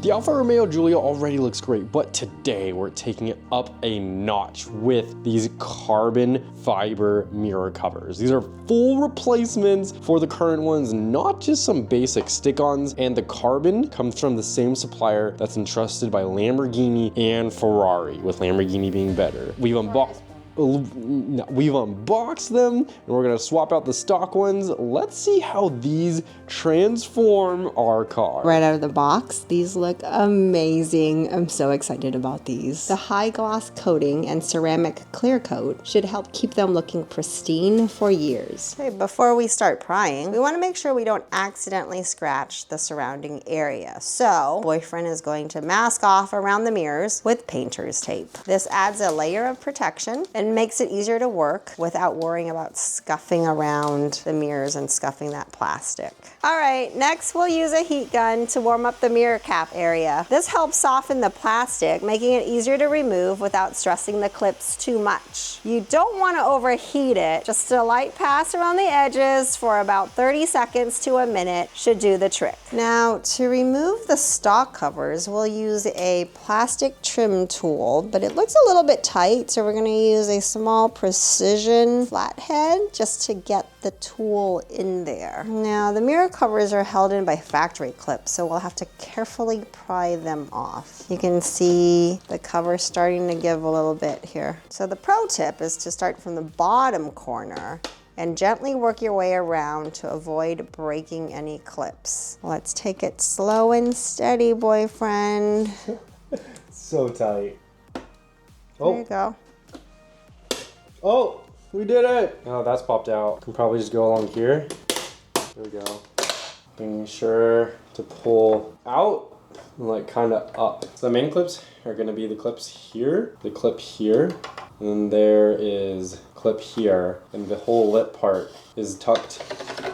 The Alfa Romeo Giulia already looks great, but today we're taking it up a notch with these carbon fiber mirror covers. These are full replacements for the current ones, not just some basic stick-ons, and the carbon comes from the same supplier that's entrusted by Lamborghini and Ferrari, with Lamborghini being better. We've unboxed them and we're gonna swap out the stock ones. Let's see how these transform our car. Right out of the box, these look amazing. I'm so excited about these. The high gloss coating and ceramic clear coat should help keep them looking pristine for years. Okay, before we start prying, we want to make sure we don't accidentally scratch the surrounding area. So, boyfriend is going to mask off around the mirrors with painter's tape. This adds a layer of protection and makes it easier to work without worrying about scuffing around the mirrors and scuffing that plastic. All right, next we'll use a heat gun to warm up the mirror cap area. This helps soften the plastic, making it easier to remove without stressing the clips too much. You don't want to overheat it. Just a light pass around the edges for about 30 seconds to a minute should do the trick. Now, to remove the stock covers, we'll use a plastic trim tool, but it looks a little bit tight, so we're going to use a small precision flathead just to get the tool in there. Now, the mirror covers are held in by factory clips, so we'll have to carefully pry them off. You can see the cover starting to give a little bit here. So the pro tip is to start from the bottom corner and gently work your way around to avoid breaking any clips. Let's take it slow and steady, boyfriend. So tight. There you go. Oh, we did it. Oh, that's popped out. Can probably just go along here. There we go. Being sure to pull out and like kind of up. So the main clips are gonna be the clips here, the clip here, and then there is clip here, and the whole lip part is tucked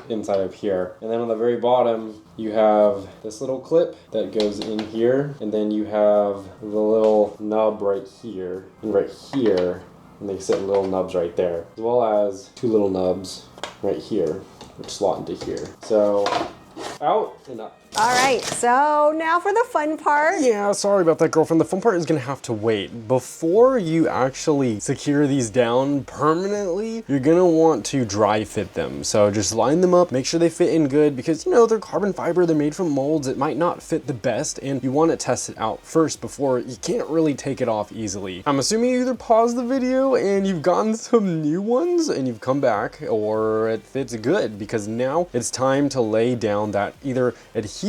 inside of here. And then on the very bottom, you have this little clip that goes in here, and then you have the little nub right here, and right here, and they sit in little nubs right there, as well as two little nubs right here, which slot into here. So out and up. All right, so now for the fun part. Yeah, sorry about that, girlfriend. The fun part is gonna have to wait. Before you actually secure these down permanently, you're gonna want to dry fit them. So just line them up, make sure they fit in good, because you know, they're carbon fiber, they're made from molds, it might not fit the best, and you wanna test it out first before you can't really take it off easily. I'm assuming you either paused the video and you've gotten some new ones and you've come back, or it fits good, because now it's time to lay down that either adhesive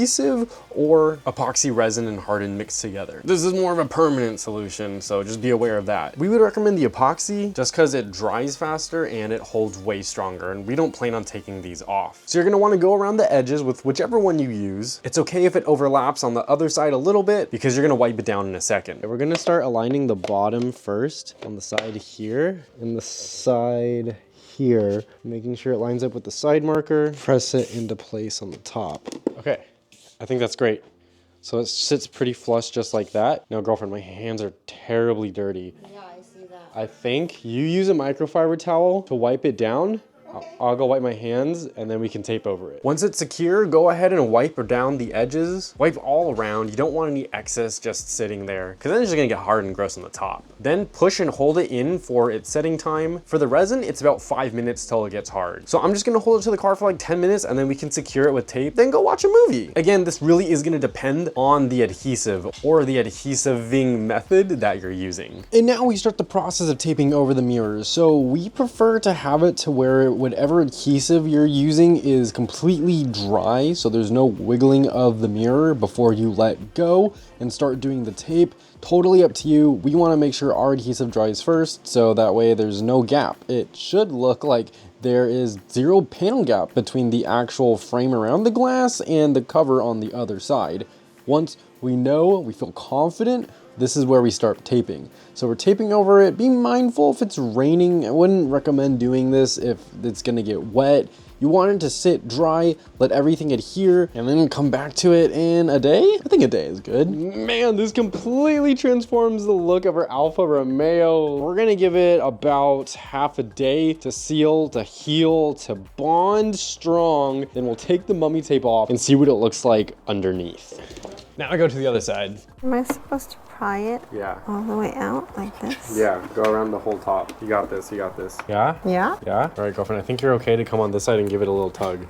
or epoxy resin and harden mixed together. This is more of a permanent solution, so just be aware of that. We would recommend the epoxy just because it dries faster and it holds way stronger, and we don't plan on taking these off. So you're gonna want to go around the edges with whichever one you use. It's okay if it overlaps on the other side a little bit because you're gonna wipe it down in a second. We're gonna start aligning the bottom first on the side here and the side here, making sure it lines up with the side marker. Press it into place on the top. Okay. I think that's great. So it sits pretty flush just like that. Now, girlfriend, my hands are terribly dirty. Yeah, I see that. I think you use a microfiber towel to wipe it down. Okay. I'll go wipe my hands and then we can tape over it. Once it's secure, go ahead and wipe down the edges. Wipe all around. You don't want any excess just sitting there because then it's just gonna get hard and gross on the top. Then push and hold it in for its setting time. For the resin, it's about 5 minutes till it gets hard. So I'm just gonna hold it to the car for like 10 minutes and then we can secure it with tape, then go watch a movie. Again, this really is gonna depend on the adhesive or the adhesiving method that you're using. And now we start the process of taping over the mirrors. So we prefer to have it to where whatever adhesive you're using is completely dry, so there's no wiggling of the mirror before you let go and start doing the tape. Totally up to you. We want to make sure our adhesive dries first, so that way there's no gap. It should look like there is zero panel gap between the actual frame around the glass and the cover on the other side. Once we know, we feel confident, this is where we start taping. So we're taping over it. Be mindful if it's raining. I wouldn't recommend doing this if it's gonna get wet. You want it to sit dry, let everything adhere, and then come back to it in a day? I think a day is good. Man, this completely transforms the look of our Alfa Romeo. We're gonna give it about half a day to seal, to heal, to bond strong. Then we'll take the mummy tape off and see what it looks like underneath. Now I go to the other side. Am I supposed to pry it Yeah. all the way out like this? Yeah, go around the whole top. You got this, you got this. Yeah? Yeah? Yeah? All right, girlfriend, I think you're okay to come on this side and give it a little tug.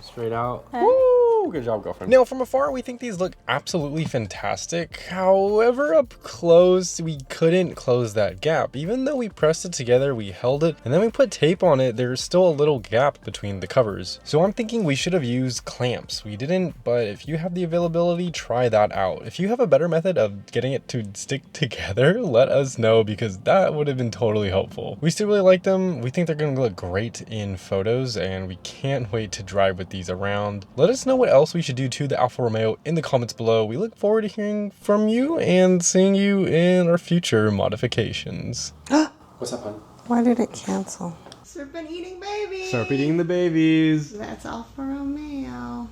Straight out. Okay. Woo! Good job, girlfriend. Now, from afar, we think these look absolutely fantastic. However, up close, we couldn't close that gap. Even though we pressed it together, we held it, and then we put tape on it, there's still a little gap between the covers. So I'm thinking we should have used clamps. We didn't, but if you have the availability, try that out. If you have a better method of getting it to stick together, let us know, because that would have been totally helpful. We still really like them. We think they're gonna look great in photos, and we can't wait to drive with these around. Let us know what else we should do to the Alfa Romeo in the comments below. We look forward to hearing from you and seeing you in our future modifications. What's up, hon? Why did it cancel? Serpent eating babies. Start eating the babies. That's Alfa Romeo.